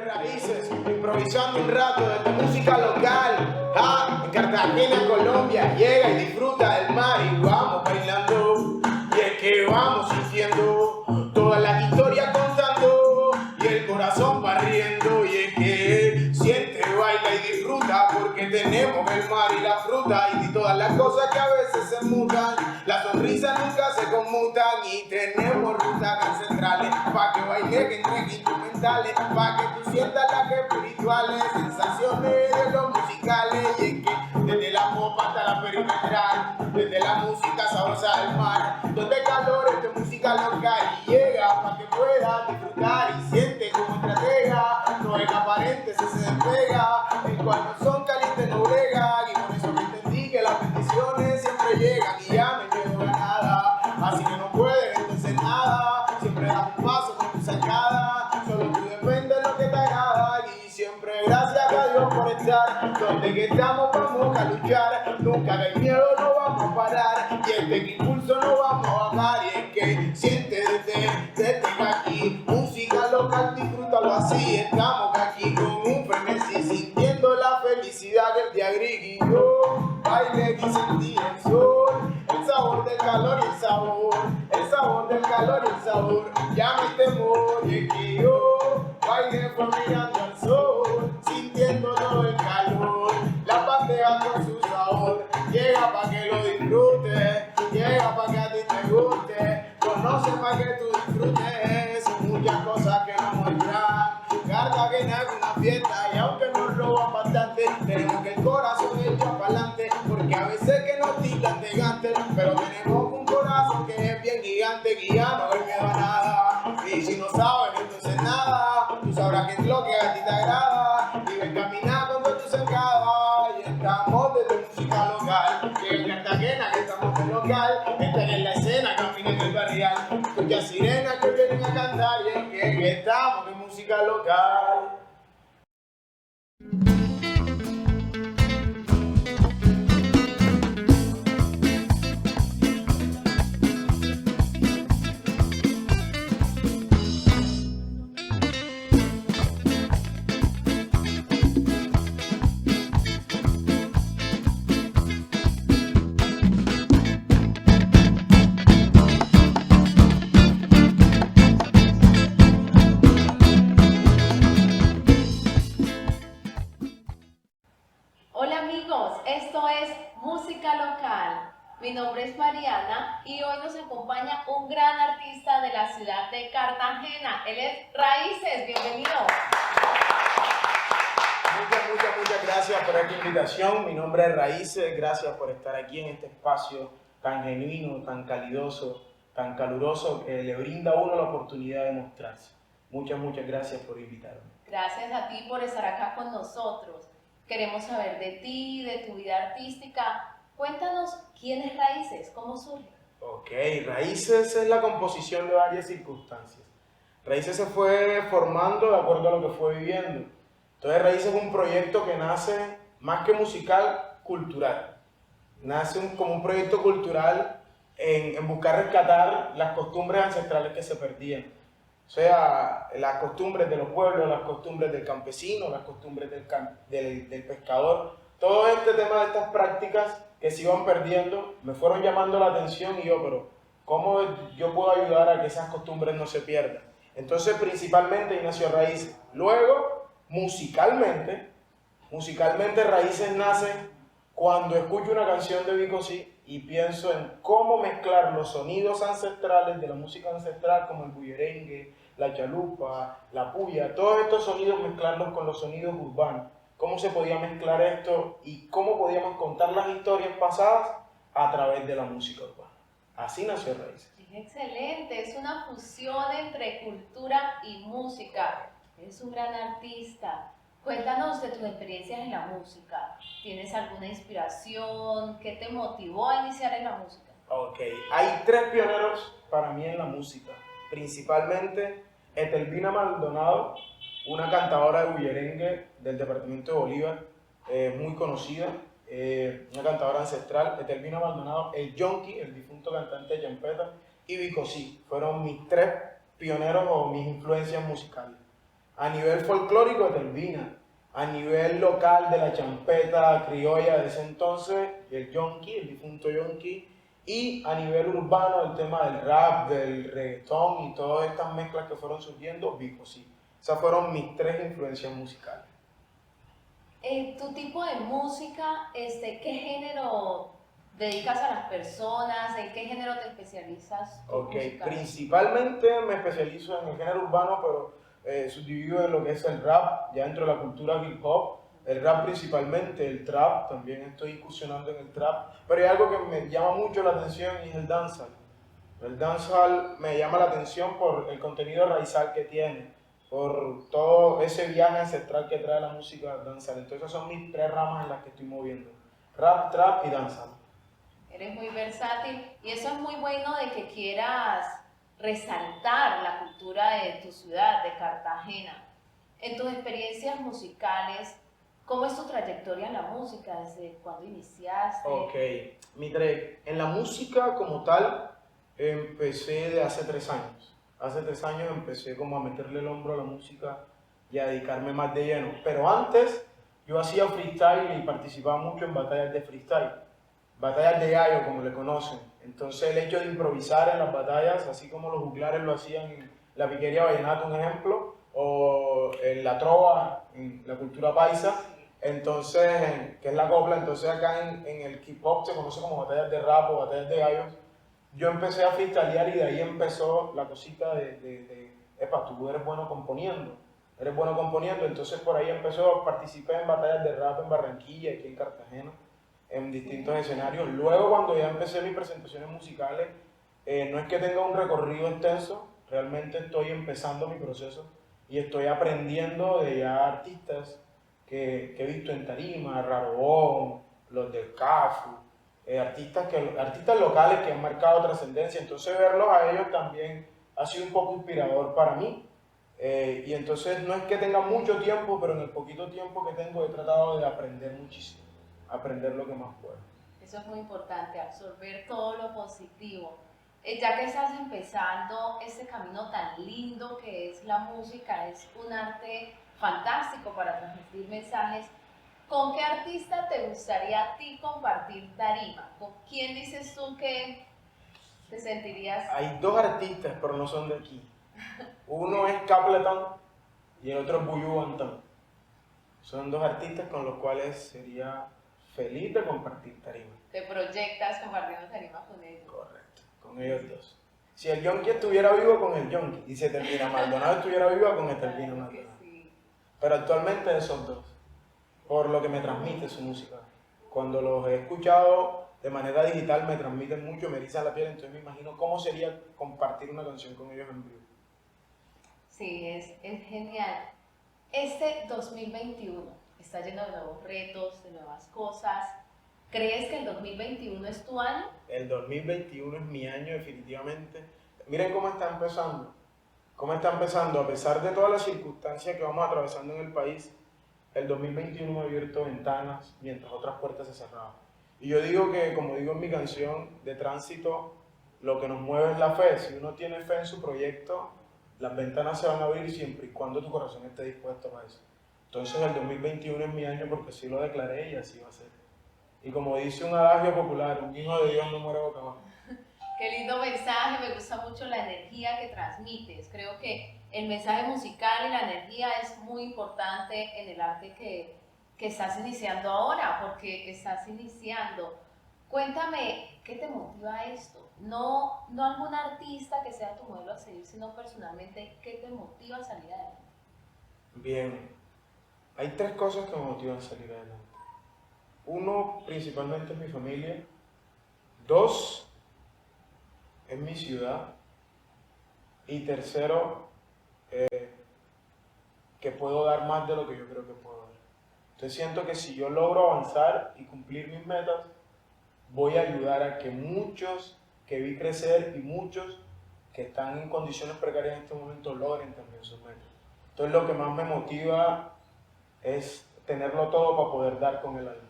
Raíces, improvisando un rato de música local. En Cartagena, Colombia, llega y disfruta del mar y vamos bailando. Y es que vamos sintiendo toda la historia contando y el corazón va riendo. Y es que siente, baila y disfruta porque tenemos el mar y la fruta y todas las cosas que a veces se mutan. Las sonrisas nunca se conmutan y tenemos rutas ancestrales pa' que baile que entre instrumentales, pa' que tú sientas las espirituales, sensaciones de los musicales. Y es que desde la popa hasta la perimetral, desde la música sabrosa del mar, donde calor es de música local y llega pa' que puedas disfrutar y siente como estratega, no es aparente se despega, el cual no son calientes no brega, y por eso me entendí que las bendiciones siempre llegan y ya me quedo ganada, así que no puedes entonces nada, siempre das un paso con tu sacada, solo tú dependes de lo que te agrada y siempre gracias a Dios por estar donde que estamos vamos a luchar, nunca hay miedo no vamos a parar y este impulso no vamos a bajar y es que siente desde aquí, música local disfrútalo así, estamos aquí con un frenesí sintiendo la felicidad del día gris y yo baile y sentí el sol, el sabor del calor y el sabor del calor y el sabor, ya mi temor y es que yo baile fue mirando al sol, sintiendo todo el calor, la bandeja con su sabor, llega pa' que lo disfrutes, llega pa' que a ti te guste, conoce pa' que tú disfrutes, son muchas cosas que nos muestran, Cartagena es una fiesta y aunque nos roban bastante, tenemos que el corazón hecho pa'lante, porque a veces que nos tildan de gante, pero tenemos un corazón que es bien gigante, guiando el miedo a nada, y si no sabes entonces nada, tú sabrás qué es lo que a ti te agrada, y ven caminar con toda tu cercada, y estamos desde música local, que en Cartagena que estamos en local, están en la escena, camina en el barrial, escucha sirenas que vienen a cantar, y es que estamos en música local. Hola amigos, esto es Música Local. Mi nombre es Mariana y hoy nos acompaña un gran artista de la ciudad de Cartagena. Él es Raíces, bienvenido. Muchas gracias por esta invitación. Mi nombre es Raíces, gracias por estar aquí en este espacio tan genuino, tan calidoso, tan caluroso que le brinda a uno la oportunidad de mostrarse. Muchas gracias por invitarme. Gracias a ti por estar acá con nosotros. Queremos saber de ti, de tu vida artística. Cuéntanos quién es Raíces, cómo surge. Ok, Raíces es la composición de varias circunstancias. Raíces se fue formando de acuerdo a lo que fue viviendo. Entonces Raíces es un proyecto que nace más que musical, cultural. Nace como un proyecto cultural en buscar rescatar las costumbres ancestrales que se perdían. O sea, las costumbres de los pueblos, las costumbres del campesino, las costumbres del pescador. Todo este tema de estas prácticas que se iban perdiendo me fueron llamando la atención y yo, pero ¿cómo yo puedo ayudar a que esas costumbres no se pierdan? Entonces, principalmente, nació Raíces. Luego, musicalmente Raíces nace cuando escucho una canción de Vico Sí y pienso en cómo mezclar los sonidos ancestrales de la música ancestral como el bullerengue, la chalupa, la puya, todos estos sonidos mezclarlos con los sonidos urbanos. Cómo se podía mezclar esto y cómo podíamos contar las historias pasadas a través de la música urbana. Así nació Raíces. Es excelente, es una fusión entre cultura y música. Eres un gran artista. Cuéntanos de tus experiencias en la música. ¿Tienes alguna inspiración? ¿Qué te motivó a iniciar en la música? Ok, hay tres pioneros para mí en la música. Principalmente Etelvina Maldonado, una cantadora de bullerengue del departamento de Bolívar, muy conocida, una cantadora ancestral. Etelvina Maldonado, el Yonki, el difunto cantante de champeta, y Vico Sí. Fueron mis tres pioneros o mis influencias musicales. A nivel folclórico de Telvina, a nivel local de la champeta criolla de ese entonces, el yonki, el difunto yonki, y a nivel urbano el tema del rap, del reggaetón y todas estas mezclas que fueron surgiendo, Vico, sí. Esas fueron mis tres influencias musicales. Tu tipo de música, ¿qué género dedicas a las personas? ¿En qué género te especializas musicalmente? Principalmente me especializo en el género urbano, pero subdivido en lo que es el rap, ya dentro de la cultura hip hop. El rap principalmente, el trap, también estoy incursionando en el trap. Pero hay algo que me llama mucho la atención y es el dancehall. El dancehall me llama la atención por el contenido raizal que tiene, por todo ese viaje ancestral que trae la música dancehall. Entonces son mis tres ramas en las que estoy moviendo: rap, trap y dancehall. Eres muy versátil y eso es muy bueno de que quieras resaltar la cultura de tu ciudad, de Cartagena. En tus experiencias musicales, ¿cómo es tu trayectoria en la música? ¿Desde cuándo iniciaste? En la música como tal, empecé de hace 3 años. Hace 3 años empecé como a meterle el hombro a la música y a dedicarme más de lleno. Pero antes yo hacía freestyle y participaba mucho en batallas de freestyle. Batallas de gallo, como le conocen. Entonces el hecho de improvisar en las batallas, así como los juglares lo hacían en la piquería vallenata, un ejemplo, o en la trova, en la cultura paisa, entonces, que es la copla, entonces acá en el hip hop se conoce como batallas de rap o batallas de gallos. Yo empecé a freestylear y de ahí empezó la cosita epa, tú eres bueno componiendo, entonces por ahí empezó, participé en batallas de rap en Barranquilla, aquí en Cartagena, en distintos escenarios. Luego cuando ya empecé mis presentaciones musicales, no es que tenga un recorrido extenso, realmente estoy empezando mi proceso y estoy aprendiendo de ya artistas que he visto en tarima, Rarobón, los del CAFU, artistas locales que han marcado trascendencia. Entonces verlos a ellos también ha sido un poco inspirador para mí. Y entonces no es que tenga mucho tiempo, pero en el poquito tiempo que tengo he tratado de aprender muchísimo, aprender lo que más puedo. Eso es muy importante, absorber todo lo positivo. Ya que estás empezando este camino tan lindo que es la música, es un arte fantástico para transmitir mensajes. ¿Con qué artista te gustaría a ti compartir tarima? ¿Con quién dices tú que te sentirías? Hay dos artistas, pero no son de aquí. Uno es Capleton y el otro es Buju Banton. Son dos artistas con los cuales sería feliz de compartir tarima. ¿Te proyectas compartiendo tarima con ellos? Correcto, con ellos dos. Si el Yonki estuviera vivo, con el Yonki. Y si Etelvina Maldonado estuviera viva, con Etelvina Maldonado. Sí. Pero actualmente esos dos, por lo que me transmite su música. Cuando los he escuchado de manera digital me transmiten mucho, me erizan la piel, entonces me imagino cómo sería compartir una canción con ellos en vivo. Sí, es genial. Este 2021 está lleno de nuevos retos, de nuevas cosas. ¿Crees que el 2021 es tu año? El 2021 es mi año definitivamente. Miren cómo está empezando. Cómo está empezando, a pesar de todas las circunstancias que vamos atravesando en el país, el 2021 me ha abierto ventanas mientras otras puertas se cerraban. Y yo digo que, como digo en mi canción de Tránsito, lo que nos mueve es la fe. Si uno tiene fe en su proyecto, las ventanas se van a abrir siempre y cuando tu corazón esté dispuesto para eso. Entonces el 2021 es mi año porque así lo declaré y así va a ser. Y como dice un adagio popular, un hijo de Dios no muere boca abajo. Qué lindo mensaje, me gusta mucho la energía que transmites. Creo que el mensaje musical y la energía es muy importante en el arte que estás iniciando ahora, porque estás iniciando. Cuéntame, ¿qué te motiva a esto? No algún artista que sea tu modelo a seguir, sino personalmente, ¿qué te motiva a salir adelante? Bien, hay tres cosas que me motivan a salir adelante. Uno, principalmente es mi familia. Dos, es mi ciudad. Y tercero, que puedo dar más de lo que yo creo que puedo dar. Entonces siento que si yo logro avanzar y cumplir mis metas, voy a ayudar a que muchos que vi crecer y muchos que están en condiciones precarias en este momento logren también sus metas. Entonces lo que más me motiva es tenerlo todo para poder dar con el alma.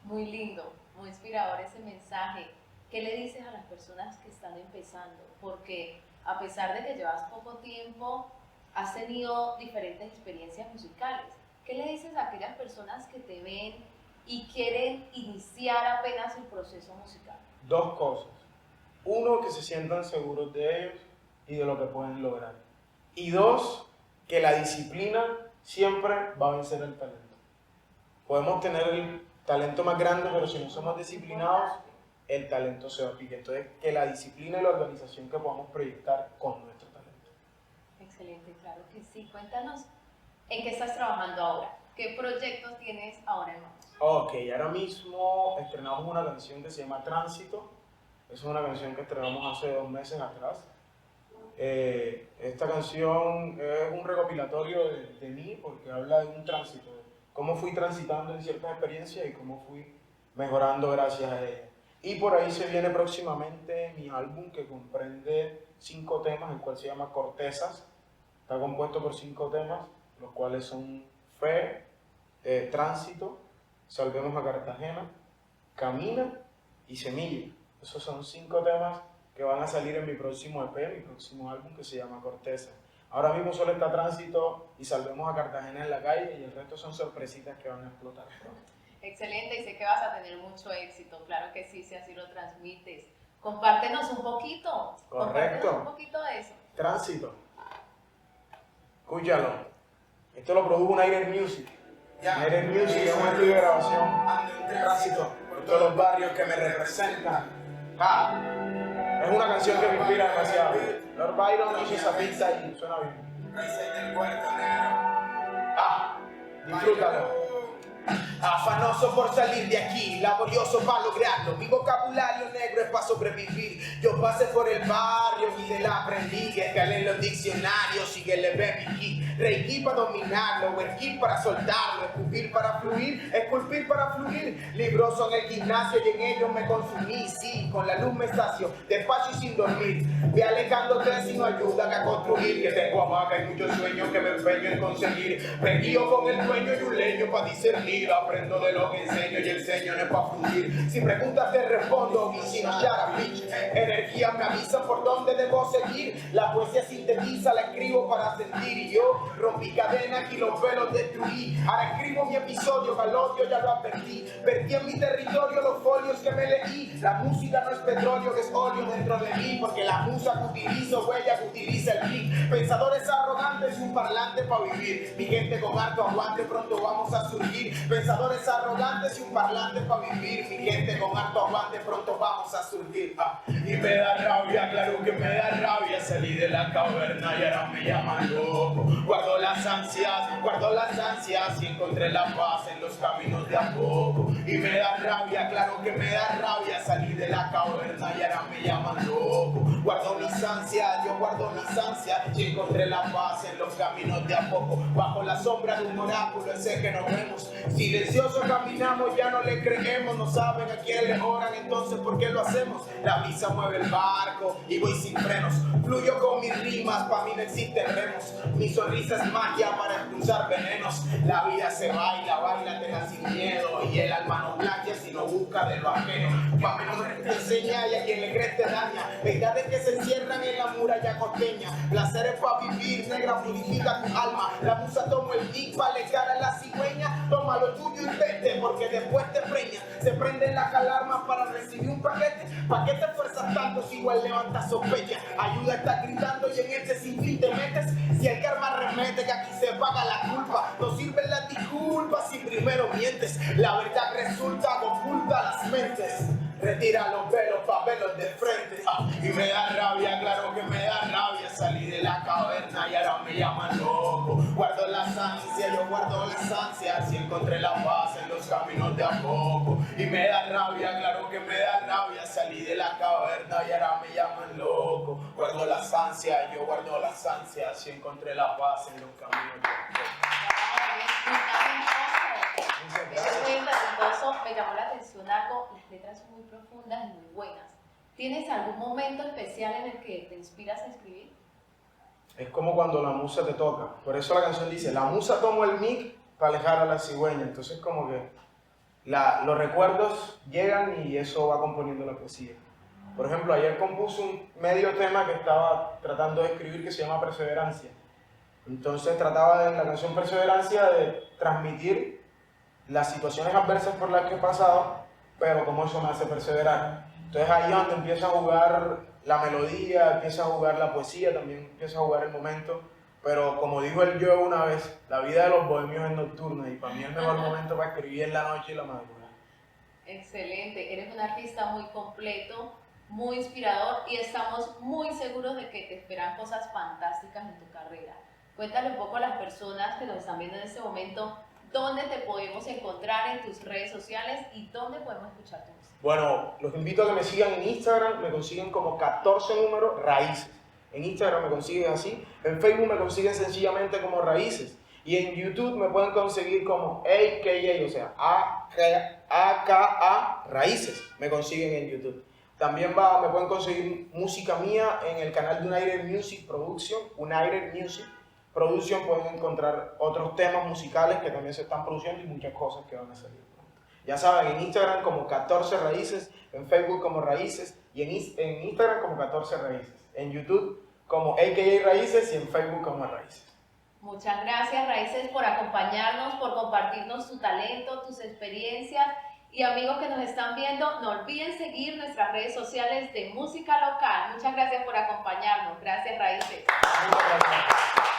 Muy lindo, muy inspirador ese mensaje. ¿Qué le dices a las personas que están empezando? Porque a pesar de que llevas poco tiempo, has tenido diferentes experiencias musicales. ¿Qué le dices a aquellas personas que te ven y quieren iniciar apenas el proceso musical? Dos cosas. Uno, que se sientan seguros de ellos y de lo que pueden lograr. Y dos, que la disciplina siempre va a vencer el talento. Podemos tener el talento más grande, pero si no somos disciplinados, el talento se va a pique. Entonces, que la disciplina y la organización que podamos proyectar con nuestro talento. Excelente, claro que sí. Cuéntanos, ¿en qué estás trabajando ahora? ¿Qué proyectos tienes ahora en manos? Ok, ahora mismo estrenamos una canción que se llama Tránsito. Es una canción que estrenamos hace 2 meses atrás. Esta canción es un recopilatorio de mí porque habla de un tránsito, de cómo fui transitando en ciertas experiencias y cómo fui mejorando gracias a ella. Y por ahí se viene próximamente mi álbum que comprende 5 temas, el cual se llama Cortezas. Está compuesto por 5 temas, los cuales son Fe, Tránsito, Salvemos a Cartagena, Camina y Semilla. Esos son 5 temas que van a salir en mi próximo EP, mi próximo álbum que se llama Corteza. Ahora mismo solo está Tránsito y Salvemos a Cartagena en la calle y el resto son sorpresitas que van a explotar pronto. Excelente, y sé que vas a tener mucho éxito, claro que sí, si así lo transmites. Compártenos un poquito. Correcto. Compártenos un poquito de eso. Tránsito. Escúchalo. Esto lo produjo un Aire Music. Aire Music es un estudio de grabación. Tránsito por todos los barrios que me representan. Es una canción que me inspira demasiado. Lord Byron hizo esa pista y suena bien. Disfrútalo. Afanoso por salir de aquí, laborioso para lograrlo. Mi vocabulario negro es para sobrevivir. Yo pasé por el barrio y de la aprendí. Escalé en los diccionarios y que le ve mi ki. Reiki para dominarlo, el ki para soltarlo. Escupir para fluir, esculpir para fluir. Libroso en el gimnasio y en ellos me consumí. Sí, con la luz me sacio, despacio y sin dormir. Ve alejándote si no ayudan a construir. Que tengo hamaca y muchos sueños que me empeño en conseguir. Me guío con el dueño y un leño para discernir. Aprendo de lo que enseño y enseño no es para fluir. Si preguntas te respondo y si no, shut up, bitch. Energía me avisa por dónde debo seguir. La poesía sintetiza, la escribo para sentir. Y yo rompí cadenas y los velos destruí. Ahora escribo mi episodio, que al odio ya lo advertí. Perdí en mi territorio los folios que me leí. La música no es petróleo, que es óleo dentro de mí. Porque la musa que utilizo, huella que utiliza el beat. Pensadores arrogantes y un parlante para vivir. Mi gente con harto aguante, pronto vamos a surgir. Pensadores arrogantes y un parlante para vivir. Mi gente con harto aguante, pronto vamos a surgir. Y me da rabia, claro que me da rabia. Salí de la caverna y ahora me llaman loco. Guardo las ansias y encontré la paz en los caminos de a poco. Y me da rabia, claro que me da rabia. Salí de la caverna y ahora me llaman loco. Guardo mis ansias, yo guardo mis ansias y encontré la paz en los caminos de a poco. Bajo la sombra de un oráculo, ese que nos vemos. Silencioso caminamos, ya no le creemos. No saben a quién le oran, entonces ¿por qué lo hacemos? La brisa mueve el barco y voy sin frenos. Fluyo con mis rimas, para mí no existen remos. Mi sonrisa es magia para expulsar venenos. La vida se baila, bailatela sin miedo. Y el alma no blanquea si no busca de lo ajeno. Pa' menos te enseña y a quien le crees te daña. Verdades que se encierran en la muralla costeña. Placeres pa' vivir, negra purifica tu alma. La musa tomó el tic pa' alejar a la cigüeña. Toma lo tuyo y vete, porque después te preña. Se prenden las alarmas para recibir un paquete. ¿Pa' qué te esfuerzas tanto si igual levantas sospecha? Ayuda está gritando y en este sinfín te metes. Si el karma remete que aquí se paga la culpa. No sirven las disculpas si primero mientes. La verdad resulta oculta las mentes. Retira los velos pa' verlos de frente. Y me da rabia, claro que me da rabia. Salí de la caverna y ahora me llaman loco. Guardo las ansias, yo guardo las ansias. Y encontré la paz en los caminos de a poco. Y me da rabia, claro que me da rabia. Salí de la caverna y ahora me llaman loco. Guardo las ansias, yo guardo las ansias. Y encontré la paz en los caminos de a poco. Es muy talentoso, me llamó la atención algo, las letras son muy profundas y muy buenas. ¿Tienes algún momento especial en el que te inspiras a escribir? Es como cuando la musa te toca. Por eso la canción dice, la musa tomó el mic para alejar a la cigüeña. Entonces como que los recuerdos llegan y eso va componiendo la poesía. Por ejemplo, ayer compuse un medio tema que estaba tratando de escribir que se llama Perseverancia. Entonces trataba en la canción Perseverancia de transmitir las situaciones adversas por las que he pasado, pero cómo eso me hace perseverar. Entonces ahí es donde empieza a jugar la melodía, empieza a jugar la poesía, también empieza a jugar el momento. Pero como dijo el yo una vez, la vida de los bohemios es nocturna y para mí el mejor momento para escribir es la noche y la madrugada. Excelente, eres un artista muy completo, muy inspirador y estamos muy seguros de que te esperan cosas fantásticas en tu carrera. Cuéntale un poco a las personas que nos están viendo en este momento dónde te podemos encontrar en tus redes sociales y dónde podemos escuchar tu música. Bueno, los invito a que me sigan en Instagram, me consiguen como 14 números Raíces. En Instagram me consiguen así, en Facebook me consiguen sencillamente como Raíces y en YouTube me pueden conseguir como AKA, o sea, AKA Raíces, me consiguen en YouTube. También me pueden conseguir música mía en el canal de United Music Production, United Music Production, pueden encontrar otros temas musicales que también se están produciendo y muchas cosas que van a salir pronto. Ya saben, en Instagram como 14 Raíces, en Facebook como Raíces y en Instagram como 14 Raíces, en YouTube como AKA Raíces y en Facebook como Raíces. Muchas gracias, Raíces, por acompañarnos, por compartirnos tu talento, tus experiencias. Y amigos que nos están viendo, no olviden seguir nuestras redes sociales de Música Local. Muchas gracias por acompañarnos. Gracias, Raíces. Muchas gracias.